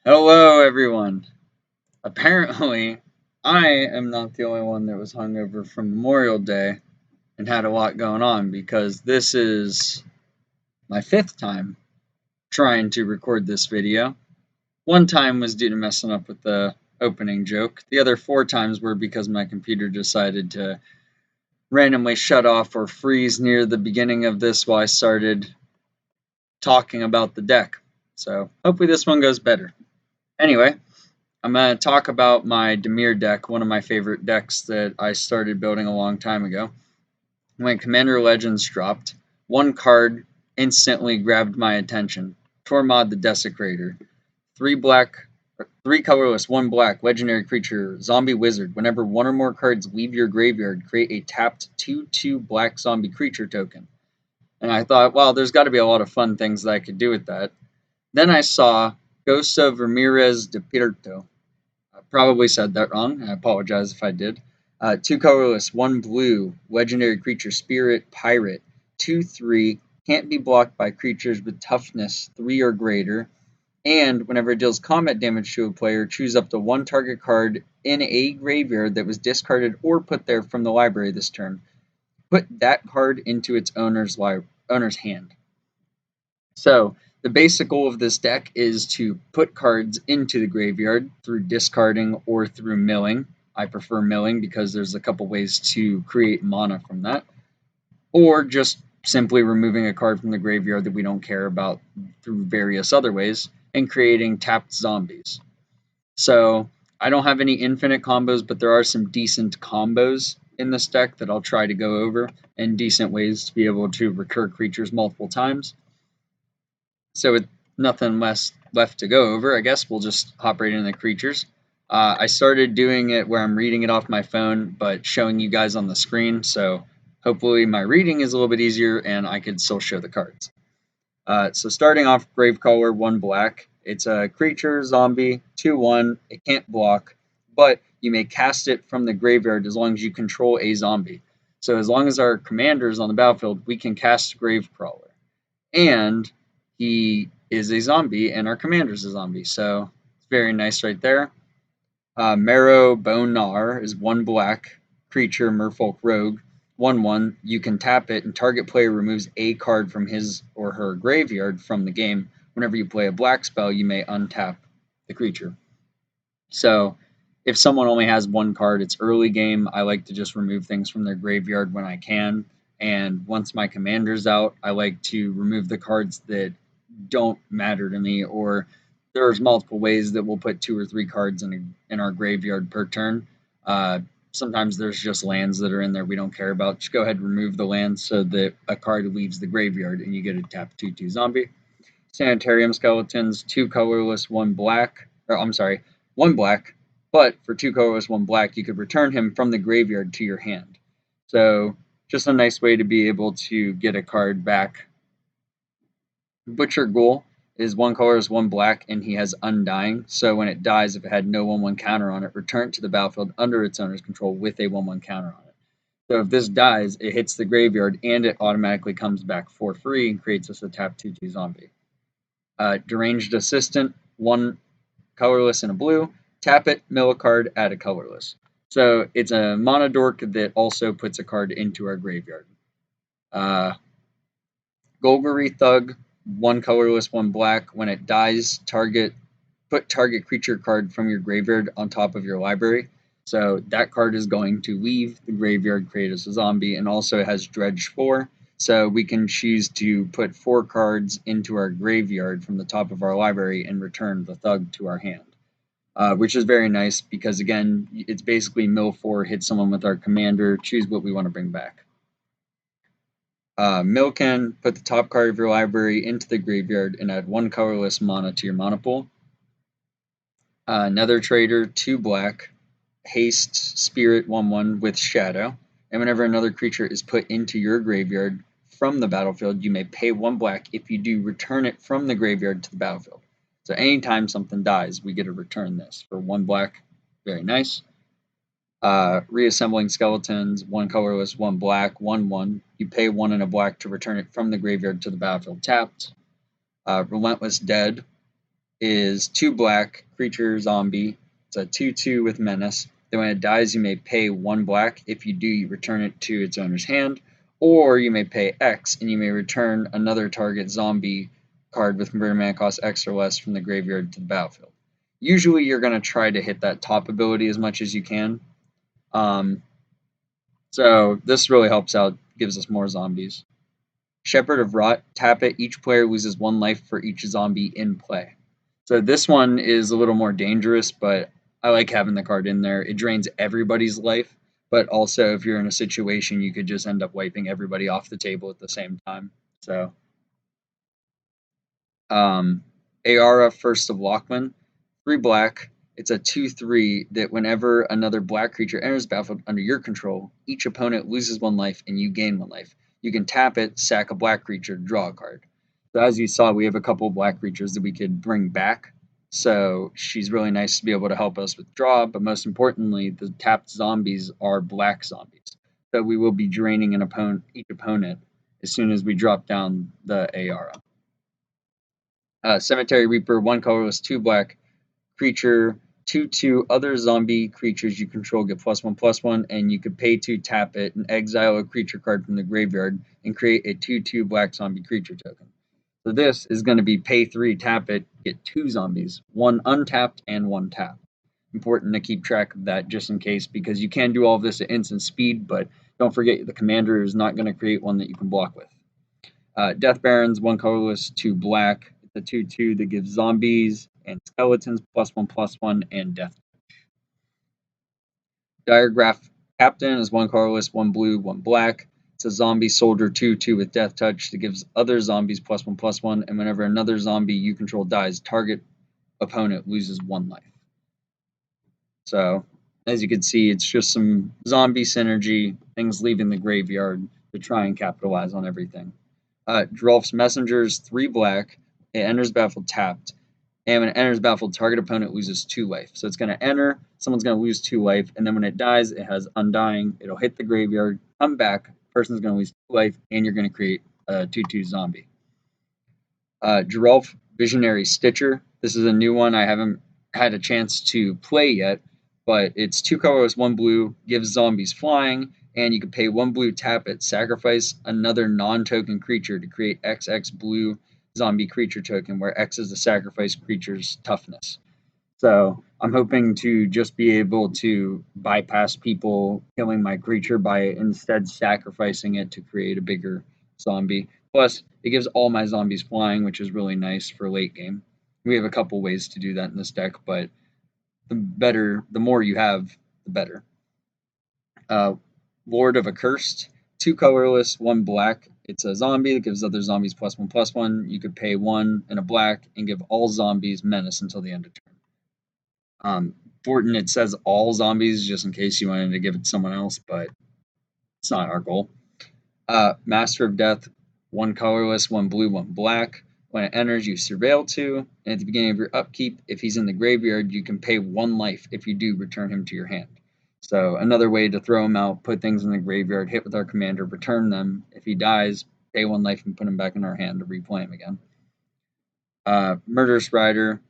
Hello, everyone. Apparently, I am not the only one that was hungover from Memorial Day and had a lot going on because this is my fifth time trying to record this video. One time was due to messing up with the opening joke. The other four times were because my computer decided to randomly shut off or freeze near the beginning of this while I started talking about the deck. So hopefully this one goes better. Anyway, I'm going to talk about my Dimir deck, one of my favorite decks that I started building a long time ago. When Commander Legends dropped, one card instantly grabbed my attention. Tormod the Desecrator. 3 colorless, 1 black, legendary creature, zombie wizard. Whenever one or more cards leave your graveyard, create a tapped 2/2 black zombie creature token. And I thought, well, there's got to be a lot of fun things that I could do with that. Then I saw Ghosts of Ramirez DePietro. Probably said that wrong. I apologize if I did. 2 colorless, 1 blue, legendary creature, spirit, pirate, 2/3, can't be blocked by creatures with toughness 3 or greater, and whenever it deals combat damage to a player, choose up to 1 target card in a graveyard that was discarded or put there from the library this turn. Put that card into its owner's hand. So, the basic goal of this deck is to put cards into the graveyard through discarding or through milling. I prefer milling because there's a couple ways to create mana from that. Or just simply removing a card from the graveyard that we don't care about through various other ways and creating tapped zombies. So, I don't have any infinite combos, but there are some decent combos in this deck that I'll try to go over and decent ways to be able to recur creatures multiple times. So with nothing less left to go over, I guess we'll just hop right into the creatures. I started doing it where I'm reading it off my phone, but showing you guys on the screen, so hopefully my reading is a little bit easier and I can still show the cards. So starting off, Gravecaller, 1 black. It's a creature, zombie, 2/1. It can't block, but you may cast it from the graveyard as long as you control a zombie. So as long as our commander is on the battlefield, we can cast Gravecrawler. And he is a zombie, and our commander's a zombie, so it's very nice right there. Marrow Bonar is 1 black creature, merfolk rogue, 1/1. You can tap it, and target player removes a card from his or her graveyard from the game. Whenever you play a black spell, you may untap the creature. So if someone only has 1 card, it's early game. I like to just remove things from their graveyard when I can. And once my commander's out, I like to remove the cards that don't matter to me, or there's multiple ways that we'll put 2 or 3 cards in our graveyard per turn. Sometimes there's just lands that are in there we don't care about. Just go ahead and remove the land so that a card leaves the graveyard and you get a tap 2/2 zombie. Sanitarium Skeletons, 2 colorless, 1 black. Or I'm sorry, 1 black. But for 2 colorless, 1 black, you could return him from the graveyard to your hand. So just a nice way to be able to get a card back. Butcher Ghoul is 1 colorless, 1 black, and he has Undying. So when it dies, if it had no 1/1 counter on it, return it to the battlefield under its owner's control with a 1/1 counter on it. So if this dies, it hits the graveyard and it automatically comes back for free and creates us a tap 2/2 zombie. Deranged Assistant, 1 colorless and a blue. Tap it, mill a card, add a colorless. So it's a mana dork that also puts a card into our graveyard. Golgari Thug, 1 colorless, 1 black. When it dies, put target creature card from your graveyard on top of your library. So that card is going to leave the graveyard, create as a zombie, and also it has Dredge 4. So we can choose to put 4 cards into our graveyard from the top of our library and return the Thug to our hand. Which is very nice because, again, it's basically mill 4, hit someone with our commander, choose what we want to bring back. Mill can put the top card of your library into the graveyard and add 1 colorless mana to your mana pool. Nether Trader, 2 black, haste spirit 1/1 with shadow. And whenever another creature is put into your graveyard from the battlefield, you may pay 1 black. If you do, return it from the graveyard to the battlefield. So anytime something dies, we get to return this for 1 black. Very nice. Reassembling Skeletons, 1 colorless, 1 black, 1/1. You pay 1 and a black to return it from the graveyard to the battlefield tapped. Relentless Dead, is 2 black, creature, zombie. It's a 2/2 with menace. Then when it dies, you may pay 1 black. If you do, you return it to its owner's hand. Or you may pay X, and you may return another target zombie card with converted mana cost X or less from the graveyard to the battlefield. Usually you're going to try to hit that top ability as much as you can. So this really helps out, gives us more zombies. Shepherd of Rot, tap it. Each player loses 1 life for each zombie in play. So this one is a little more dangerous, but I like having the card in there. It drains everybody's life, but also if you're in a situation, you could just end up wiping everybody off the table at the same time. So, Aara, First of Lockman, 3 black. It's a 2/3 that whenever another black creature enters the battlefield under your control, each opponent loses 1 life and you gain 1 life. You can tap it, sack a black creature, draw a card. So as you saw, we have a couple of black creatures that we could bring back. So she's really nice to be able to help us with draw, but most importantly, the tapped zombies are black zombies. So we will be draining each opponent as soon as we drop down the Aara. Cemetery Reaper, 1 colorless, 2 black creature, 2/2 other zombie creatures you control get +1/+1, and you could pay to tap it and exile a creature card from the graveyard and create a 2/2 black zombie creature token. So this is going to be pay 3, tap it, get 2 zombies, 1 untapped and 1 tapped. Important to keep track of that just in case, because you can do all of this at instant speed, but don't forget the commander is not going to create one that you can block with. Death Barons, 1 colorless, 2 black. It's a 2/2 that gives zombies and skeletons +1/+1 and death. Diregraph Captain is 1 colorless, 1 blue, 1 black. It's a zombie soldier 2/2 with death touch that gives other zombies +1/+1, and whenever another zombie you control dies, target opponent loses 1 life. So, as you can see, it's just some zombie synergy, things leaving the graveyard to try and capitalize on everything. Drolf's Messengers, 3 black. It enters battlefield tapped. And when it enters battlefield, target opponent loses 2 life. So it's going to enter, someone's going to lose 2 life, and then when it dies, it has Undying. It'll hit the graveyard, come back, person's going to lose 2 life, and you're going to create a 2/2 zombie. Geralf, Visionary Stitcher. This is a new one I haven't had a chance to play yet, but it's 2 colorless, 1 blue, gives zombies flying, and you can pay 1 blue, tap it, sacrifice another non-token creature to create XX blue zombie creature token, where X is the sacrifice creature's toughness. So I'm hoping to just be able to bypass people killing my creature by instead sacrificing it to create a bigger zombie. Plus, it gives all my zombies flying, which is really nice for late game. We have a couple ways to do that in this deck, but the more you have, the better. Lord of Accursed, 2 colorless, 1 black. It's a zombie that gives other zombies +1/+1. You could pay 1 and a black and give all zombies menace until the end of turn. Important, it says all zombies just in case you wanted to give it to someone else, but it's not our goal. Master of Death, 1 colorless, 1 blue, 1 black. When it enters, you surveil 2, and at the beginning of your upkeep, if he's in the graveyard, you can pay 1 life. If you do, return him to your hand. So another way to throw him out, put things in the graveyard, hit with our commander, return them. If he dies, pay 1 life and put him back in our hand to replay him again. Murderous Rider,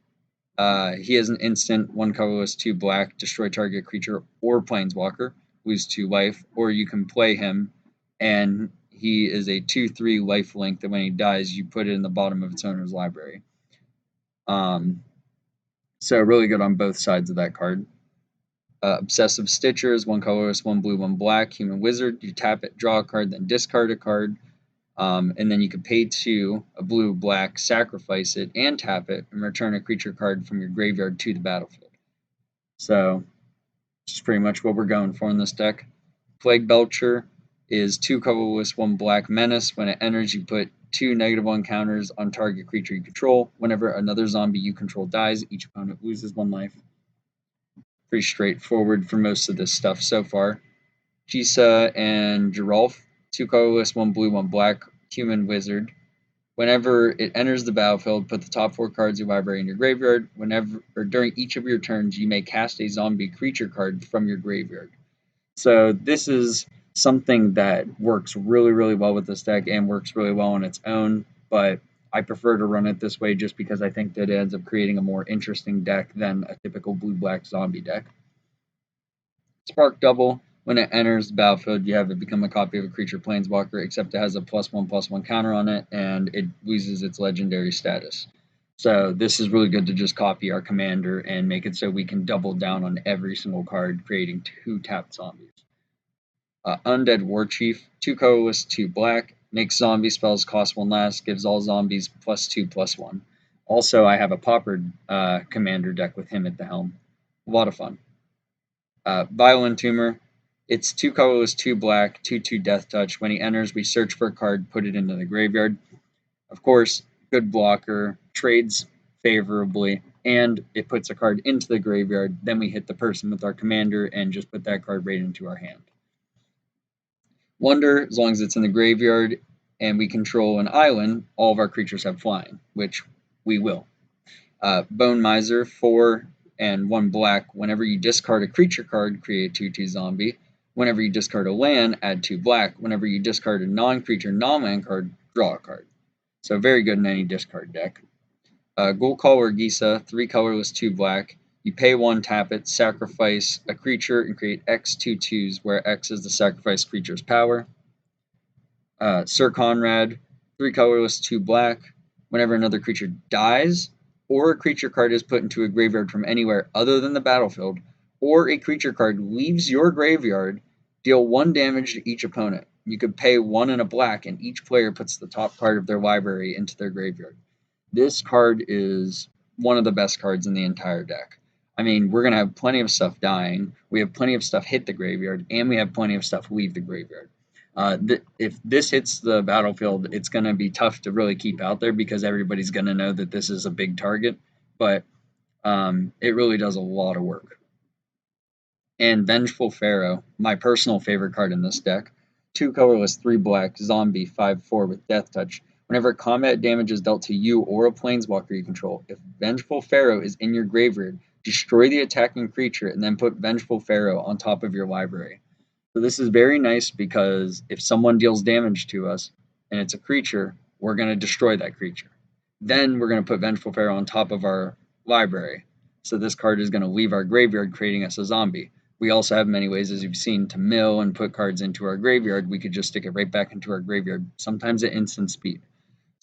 he has an instant, 1 colorless, 2 black, destroy target creature or planeswalker, lose 2 life, or you can play him, and he is a 2/3 life link that when he dies, you put it in the bottom of its owner's library. So really good on both sides of that card. Obsessive Stitchers, 1 colorless, 1 blue, 1 black, human wizard. You tap it, draw a card, then discard a card. And then you can pay 2, a blue, black, sacrifice it, and tap it, and return a creature card from your graveyard to the battlefield. So, that's pretty much what we're going for in this deck. Plague Belcher is 2 colorless, 1 black menace. When it enters, you put 2 -1 counters on target creature you control. Whenever another zombie you control dies, each opponent loses 1 life. Pretty straightforward for most of this stuff so far. Jisa and Geralf, 2 colorless, 1 blue, 1 black, human wizard. Whenever it enters the battlefield, put the top 4 cards of your library in your graveyard. Whenever or during each of your turns, you may cast a zombie creature card from your graveyard. So this is something that works really, really well with this deck and works really well on its own, but I prefer to run it this way just because I think that it ends up creating a more interesting deck than a typical blue-black zombie deck. Spark Double. When it enters the battlefield, you have it become a copy of a creature planeswalker, except it has a +1/+1 counter on it, and it loses its legendary status. So this is really good to just copy our commander and make it so we can double down on every single card, creating 2 tapped zombies. Undead Warchief, 2 colorless, 2 black, makes zombie spells cost 1 less, gives all zombies +2/+1. Also, I have a Pauper commander deck with him at the helm. A lot of fun. Violent Tumor, it's 2 colorless, 2 black, 2/2 death touch. When he enters, we search for a card, put it into the graveyard. Of course, good blocker, trades favorably, and it puts a card into the graveyard. Then we hit the person with our commander and just put that card right into our hand. Wonder, as long as it's in the graveyard and we control an island, all of our creatures have flying, which we will. Bone Miser, 4 and 1 black. Whenever you discard a creature card, create a 2/2 zombie. Whenever you discard a land, add 2 black. Whenever you discard a non-creature, non-land card, draw a card. So very good in any discard deck. Ghoul-Caller Gisa, 3 colorless, 2 black. You pay 1, tap it, sacrifice a creature, and create X 2/2s, where X is the sacrificed creature's power. Sir Conrad, 3 colorless, 2 black. Whenever another creature dies, or a creature card is put into a graveyard from anywhere other than the battlefield, or a creature card leaves your graveyard, deal 1 damage to each opponent. You could pay 1 and a black, and each player puts the top card of their library into their graveyard. This card is one of the best cards in the entire deck. I mean, we're going to have plenty of stuff dying, we have plenty of stuff hit the graveyard, and we have plenty of stuff leave the graveyard. If this hits the battlefield, it's going to be tough to really keep out there because everybody's going to know that this is a big target, but it really does a lot of work. And Vengeful Pharaoh, my personal favorite card in this deck. 2 colorless, 3 black, zombie, 5/4 with death touch. Whenever combat damage is dealt to you or a planeswalker you control, if Vengeful Pharaoh is in your graveyard, destroy the attacking creature and then put Vengeful Pharaoh on top of your library. So this is very nice because if someone deals damage to us and it's a creature, we're going to destroy that creature. Then we're going to put Vengeful Pharaoh on top of our library. So this card is going to leave our graveyard, creating us a zombie. We also have many ways, as you've seen, to mill and put cards into our graveyard. We could just stick it right back into our graveyard, sometimes at instant speed.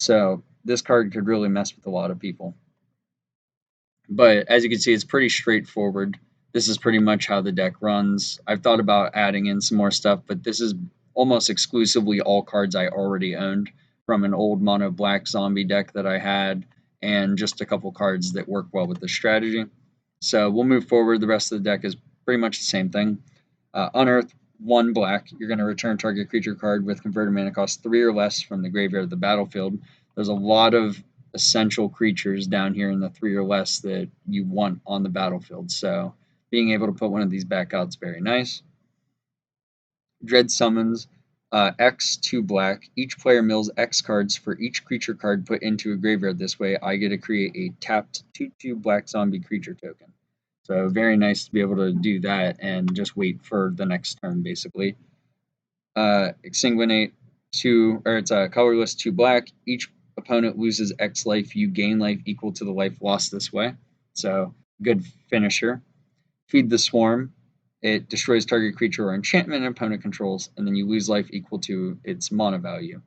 So this card could really mess with a lot of people. But as you can see, it's pretty straightforward. This is pretty much how the deck runs. I've thought about adding in some more stuff, but this is almost exclusively all cards I already owned from an old mono black zombie deck that I had, and just a couple cards that work well with the strategy. So we'll move forward. The rest of the deck is pretty much the same thing. Unearth, 1 black. You're going to return target creature card with converted mana cost 3 or less from the graveyard of the battlefield. There's a lot of essential creatures down here in the 3 or less that you want on the battlefield. So being able to put one of these back out is very nice. Dread Summons, X 2 black. Each player mills X cards for each creature card put into a graveyard. This way I get to create a tapped 2/2 black zombie creature token. So very nice to be able to do that and just wait for the next turn, basically. Exsanguinate, it's a colorless 2 black. Each opponent loses X life. You gain life equal to the life lost this way. So good finisher. Feed the Swarm. It destroys target creature or enchantment an opponent controls, and then you lose life equal to its mana value.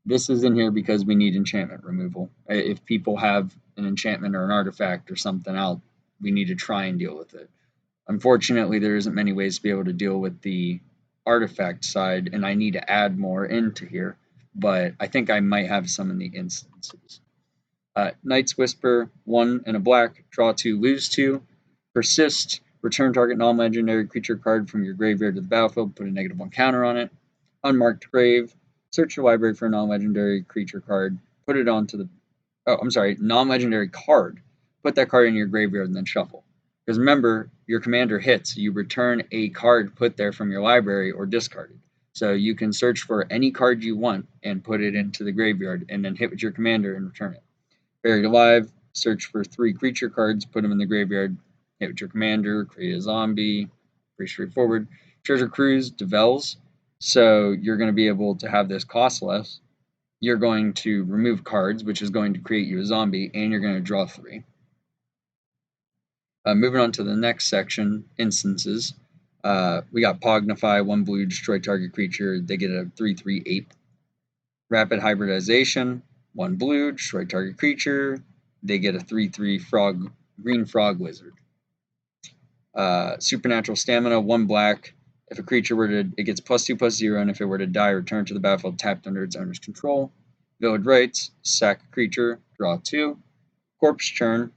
This is in here because we need enchantment removal. If people have an enchantment or an artifact or something out, we need to try and deal with it. Unfortunately, there isn't many ways to be able to deal with the artifact side, and I need to add more into here, but I think I might have some in the instances. Night's Whisper, 1 and a black, draw 2, lose 2, persist, return target non-legendary creature card from your graveyard to the battlefield, put a -1 counter on it. Unmarked Grave, search your library for a non-legendary creature card, put it onto the, non-legendary card, put that card in your graveyard and then shuffle. Because remember, your commander hits, you return a card put there from your library or discarded. So you can search for any card you want and put it into the graveyard and then hit with your commander and return it. Buried Alive, search for 3 creature cards, put them in the graveyard, hit with your commander, create a zombie, pretty straightforward. Treasure Cruise, Devels, so you're going to be able to have this cost less. you're going to remove cards, which is going to create you a zombie, and you're going to draw 3. Moving on to the next section, instances. We got Pognify, 1 blue, destroy target creature. They get a 3/3 ape. Rapid Hybridization, 1 blue, destroy target creature. They get a 3/3 frog, green frog wizard. Supernatural Stamina, 1 black. If a creature were to, it gets +2/+0, and if it were to die, return to the battlefield tapped under its owner's control. Village Rites, sack a creature, draw 2. Corpse Churn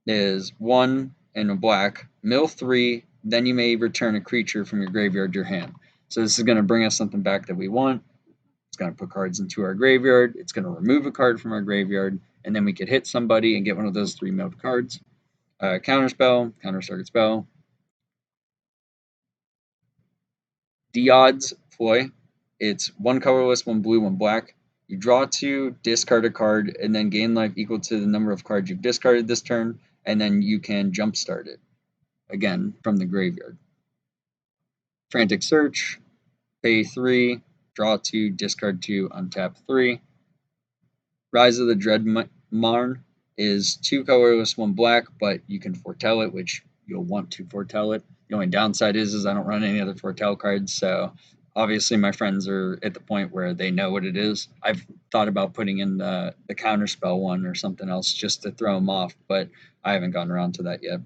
is 1 and a black, mill 3, then you may return a creature from your graveyard to your hand. So this is going to bring us something back that we want. It's going to put cards into our graveyard. It's going to remove a card from our graveyard, and then we could hit somebody and get one of those 3 milled cards. Counterspell, counter target spell. Diod's Ploy. It's 1 colorless, 1 blue, 1 black. You draw 2, discard a card, and then gain life equal to the number of cards you've discarded this turn, and then you can jumpstart it, again, from the graveyard. Frantic Search, pay 3, draw 2, discard 2, untap 3. Rise of the Dreadmarn is 2 colorless, 1 black, but you can foretell it, which you'll want to foretell it. The only downside is I don't run any other foretell cards, so obviously my friends are at the point where they know what it is. I've thought about putting in the counterspell one or something else just to throw them off, but I haven't gotten around to that yet.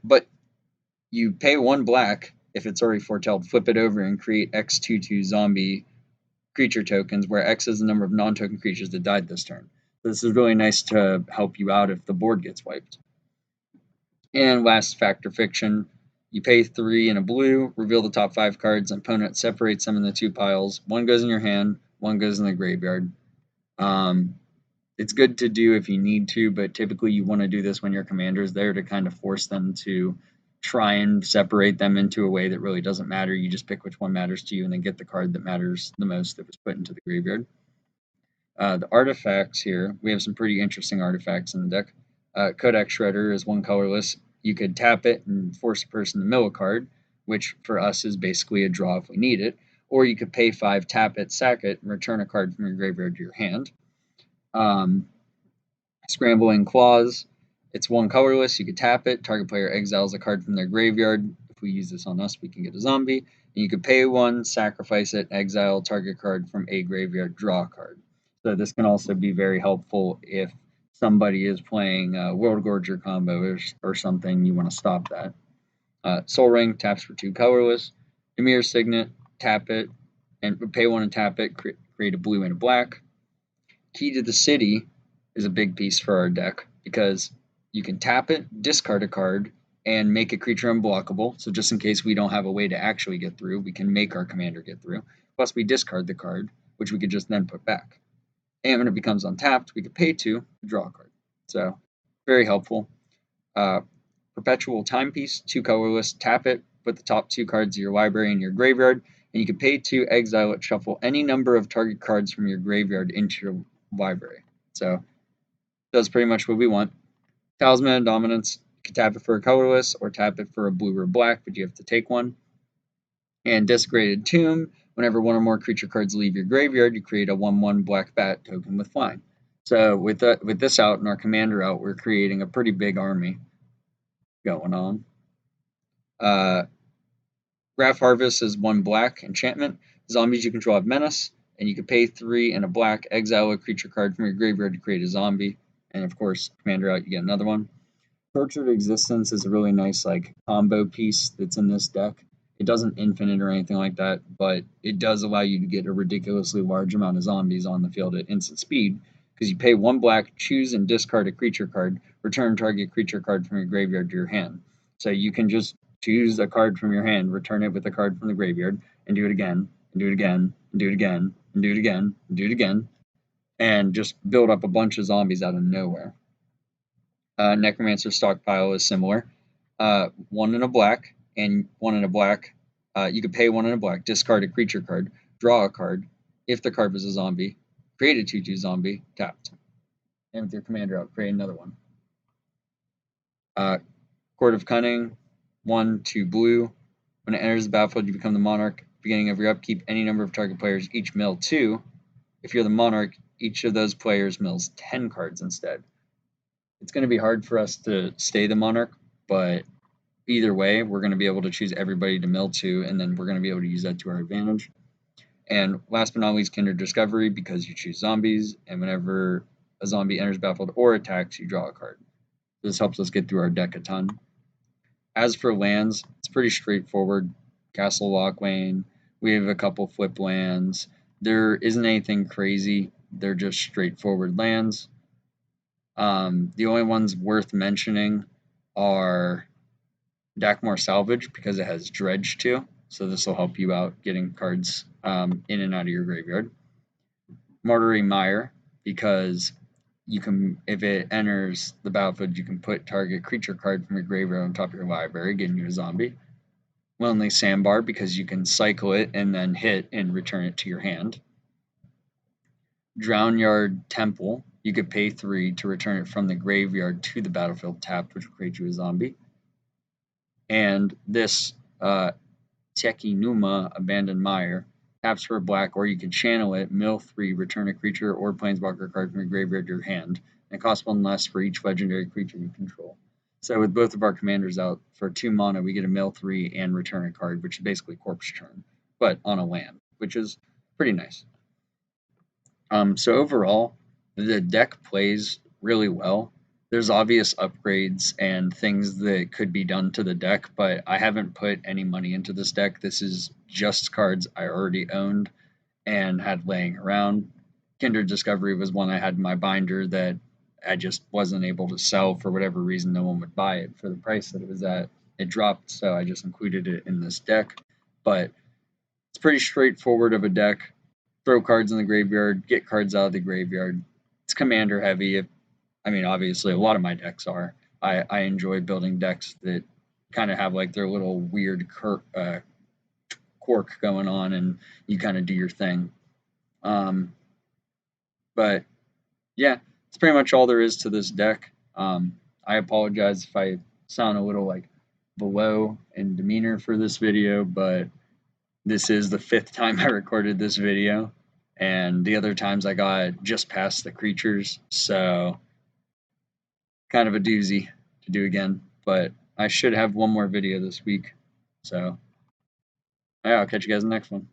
But you pay 1 black if it's already foretelled, flip it over and create X/2/2 zombie creature tokens, where X is the number of non-token creatures that died this turn. So this is really nice to help you out if the board gets wiped. And last, Fact or Fiction. You pay 3 and a blue, reveal the top 5 cards, and opponent separates them into 2 piles. 1 goes in your hand, 1 goes in the graveyard. It's good to do if you need to, but typically you want to do this when your commander is there to kind of force them to try and separate them into a way that really doesn't matter. You just pick which one matters to you and then get the card that matters the most that was put into the graveyard. The artifacts here, we have some pretty interesting artifacts in the deck. Codex Shredder is 1 colorless. You could tap it and force a person to mill a card, which for us is basically a draw if we need it. Or you could pay 5, tap it, sack it, and return a card from your graveyard to your hand. Scrambling Claws, it's 1 colorless. You could tap it. Target player exiles a card from their graveyard. If we use this on us, we can get a zombie. And you could pay 1, sacrifice it, exile target card from a graveyard, draw a card. So this can also be very helpful if somebody is playing a World Gorger combo or something. You want to stop that. Soul Ring taps for 2 colorless. Emir Signet, tap it, and pay 1 and tap it. Create a blue and a black. Key to the City is a big piece for our deck because you can tap it, discard a card, and make a creature unblockable. So just in case we don't have a way to actually get through, we can make our commander get through. Plus we discard the card, which we could just then put back. And when it becomes untapped, we could pay 2 to draw a card. So very helpful. Perpetual Timepiece, 2 colorless, tap it, put the top 2 cards of your library in your graveyard, and you can pay 2, exile it, shuffle any number of target cards from your graveyard into your library. So does pretty much what we want. Talisman of Dominance, you can tap it for a colorless or tap it for a blue or black, but you have to take one. And Desecrated Tomb, whenever 1 or more creature cards leave your graveyard, you create a 1/1 black bat token with flying. So with this out and our commander out, we're creating a pretty big army going on. Wrath Harvest is 1 black enchantment. Zombies you control have menace, and you can pay 3 and a black, exile a creature card from your graveyard to create a zombie. And of course, commander out, you get another one. Tortured Existence is a really nice combo piece that's in this deck. It doesn't infinite or anything like that, but it does allow you to get a ridiculously large amount of zombies on the field at instant speed, because you pay 1 black, choose and discard a creature card, return target creature card from your graveyard to your hand. So you can just choose a card from your hand, return it with a card from the graveyard, and do it again, and do it again, and do it again, and do it again, and do it again, and just build up a bunch of zombies out of nowhere. Necromancer Stockpile is similar. 1 and a black, and 1 and a black. You could pay 1 and a black, discard a creature card, draw a card. If the card was a zombie, create a 2/2 zombie, tapped. And with your commander out, create another one. Court of Cunning, 1, 2 blue. When it enters the battlefield, you become the monarch. Beginning of your upkeep, any number of target players each mill 2. if you're the Monarch, each of those players mills 10 cards instead. It's going to be hard for us to stay the Monarch, but either way, we're going to be able to choose everybody to mill to, and then we're going to be able to use that to our advantage. And last but not least, Kindred Discovery, because you choose zombies, and whenever a zombie enters battlefield or attacks, you draw a card. This helps us get through our deck a ton. As for lands, it's pretty straightforward. Castle Lock Lane, we have a couple flip lands. There isn't anything crazy. They're just straightforward lands. The only ones worth mentioning are Dakmor Salvage, because it has Dredge too, so this will help you out getting cards in and out of your graveyard. Martyry Mire, because you can, if it enters the battlefield, you can put target creature card from your graveyard on top of your library, getting you a zombie. Lonely Sandbar, because you can cycle it and then hit and return it to your hand. Drownyard Temple, you could pay 3 to return it from the graveyard to the battlefield tapped, which will create you a zombie. And this Tekinuma Abandoned Mire taps for black, or you can channel it, mill 3, return a creature or planeswalker card from your graveyard to your hand. And it costs 1 less for each legendary creature you control. So with both of our commanders out, for 2 mana, we get a mill 3 and return a card, which is basically Corpse Churn, but on a land, which is pretty nice. So overall, the deck plays really well. There's obvious upgrades and things that could be done to the deck, but I haven't put any money into this deck. This is just cards I already owned and had laying around. Kindred Discovery was one I had in my binder that I just wasn't able to sell for whatever reason. No one would buy it for the price that it was at. It dropped, so I just included it in this deck. But it's pretty straightforward of a deck. Throw cards in the graveyard, get cards out of the graveyard. It's commander heavy. I mean, obviously, a lot of my decks are. I enjoy building decks that kind of have like their little weird quirk going on, and you kind of do your thing. But yeah, it's pretty much all there is to this deck. I apologize if I sound a little like below in demeanor for this video, but this is the 5th time I recorded this video, and the other times I got just past the creatures, so kind of a doozy to do again, but I should have one more video this week. So yeah, I'll catch you guys in the next one.